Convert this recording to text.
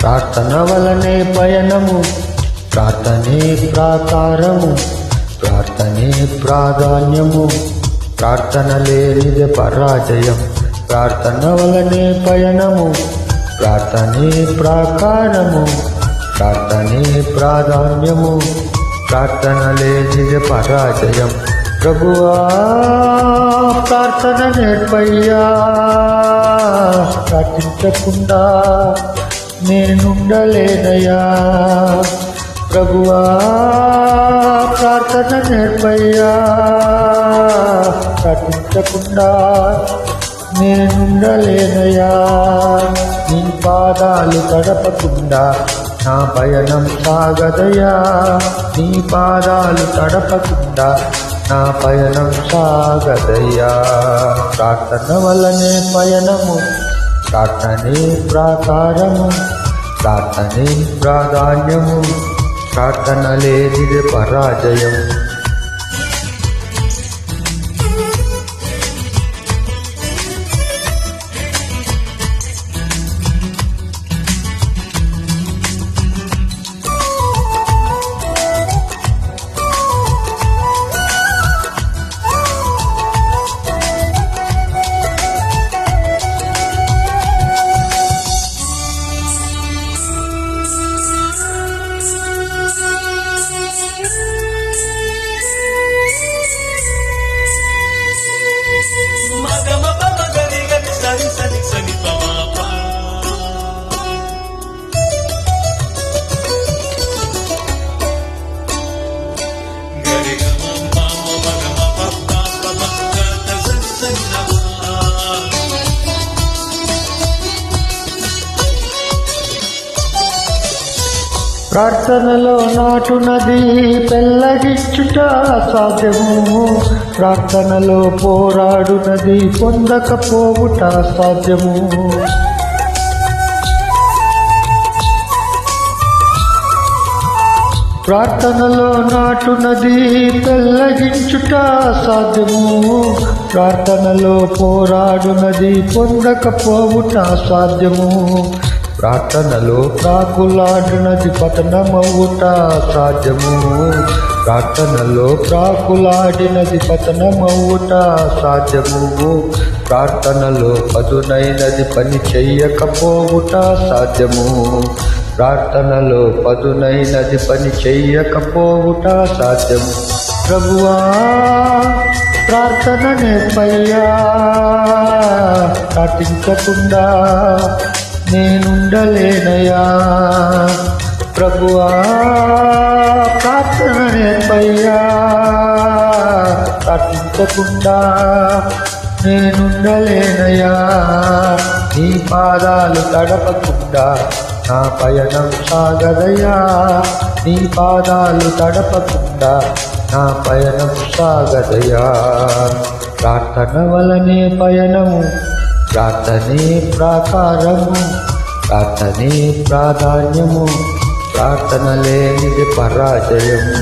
ప్రార్థన వలనే పయనము, ప్రార్థనే ప్రాకారము, ప్రార్థనే ప్రాధాన్యము, ప్రార్థన లేనిదే పరాజయం. ప్రార్థన వలనే పయనము, ప్రార్థనే ప్రాకారము, ప్రార్థనే ప్రాధాన్యము, ప్రార్థన లేనిదే పరాజయం. ప్రభువా ప్రార్థన నేర్పయ్యా, ప్రార్థించకుండా నేనుండలేనయ్యా. ప్రభువా ప్రార్థన నేర్పయ్యా, ప్రార్థించకుండా నేనుండలేనయ్యా. నీ పాదాలు తడపకుండా నా పయనం సాగదయ్యా. నీ పాదాలు తడపకుండా నా పయనం సాగదయ్యా. ప్రార్థన వల్లనే పయనము, ప్రార్థనే ప్రాకారము, ప్రార్థనే ప్రాధాన్యము, ప్రార్థన లేనిదే పరాజయం. ప్రార్థనలో నాటునది పెళ్ళగించుట సాధ్యము, ప్రార్థనలో పోరాడునది పొందకపోవుట సాధ్యము. ప్రార్థనలో నాటునది పెళ్ళగించుట సాధ్యము, ప్రార్థనలో పోరాడునది పొందకపోవుట సాధ్యము. ప్రార్థనలో ప్రాకులాడినది పతనమవుట సాధ్యము, ప్రార్థనలో ప్రాకులాడినది పతనమవుట సాధ్యము. ప్రార్థనలో పదునైనది పని చెయ్యకపోవుట సాధ్యము, ప్రార్థనలో పదునైనది పని చెయ్యకపోవుట సాధ్యము. ప్రభువా ప్రార్థన నేర్పయ్యా, ప్రార్థించకుండా నేనుండలేనయ్యా. ప్రభువా ప్రార్థన నేర్పయ్యా, ప్రార్థించకుండా నేనుండలేనయ్యా. నీ పాదాలు తడపకుండా నా పయనం సాగదయ్యా. నీ పాదాలు తడపకుండా నా పయనం సాగదయ్యా. ప్రార్థన వలనే పయనము, ప్రార్థనే ప్రాకారము, ప్రార్థనే ప్రాధాన్యము, ప్రార్థన లేనిది పరాజయము.